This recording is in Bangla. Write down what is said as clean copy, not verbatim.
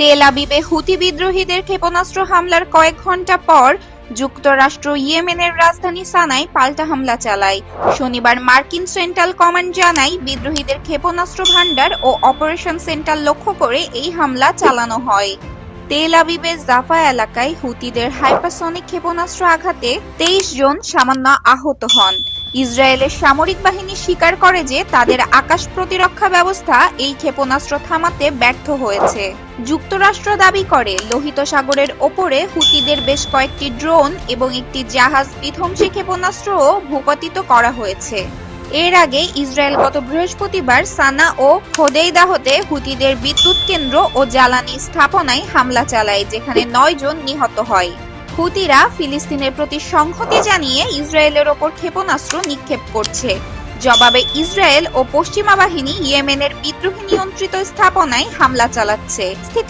তেল আবিবে হুতি বিদ্রোহীদের ক্ষেপণাস্ত্র হামলার কয়েক ঘণ্টা পর যুক্তরাষ্ট্র ইয়েমেনের রাজধানী সানায় পাল্টা হামলা চালায়। শনিবার মার্কিন সেন্ট্রাল কমান্ড জানায়, বিদ্রোহীদের ক্ষেপণাস্ত্র ভান্ডার ও অপারেশন সেন্টার লক্ষ্য করে এই হামলা চালানো হয়। তেল আবিবের জাফা এলাকায় হুতিদের হাইপারসনিক ক্ষেপণাস্ত্র আঘাতে 23 জন সামান্য আহত হন। ইসরায়েলের সামরিক বাহিনী স্বীকার করে যে তাদের আকাশ প্রতিরক্ষা ব্যবস্থা এই ক্ষেপণাস্ত্র থামাতে ব্যর্থ হয়েছে। যুক্তরাষ্ট্র দাবি করে, লোহিত সাগরের ওপরে হুতিদের বেশ কয়েকটি ড্রোন এবং একটি জাহাজ বিধ্বংসী ক্ষেপণাস্ত্রও ভূপাতিত করা হয়েছে। এর আগে ইসরায়েল গত বৃহস্পতিবার সানা ও হোদেইদাহতে হুতিদের বিদ্যুৎ কেন্দ্র ও জ্বালানি স্থাপনায় হামলা চালায়, যেখানে 9 জন নিহত হয়। হুতিরা ফিলিস্তিনের প্রতি সংহতি জানিয়ে ইসরায়েলের ওপর ক্ষেপণাস্ত্র নিক্ষেপ করছে। জবাবে ইসরায়েল ও পশ্চিমা বাহিনী ইয়েমেনের বিদ্রোহী নিয়ন্ত্রিত স্থাপনায় হামলা চালাচ্ছে।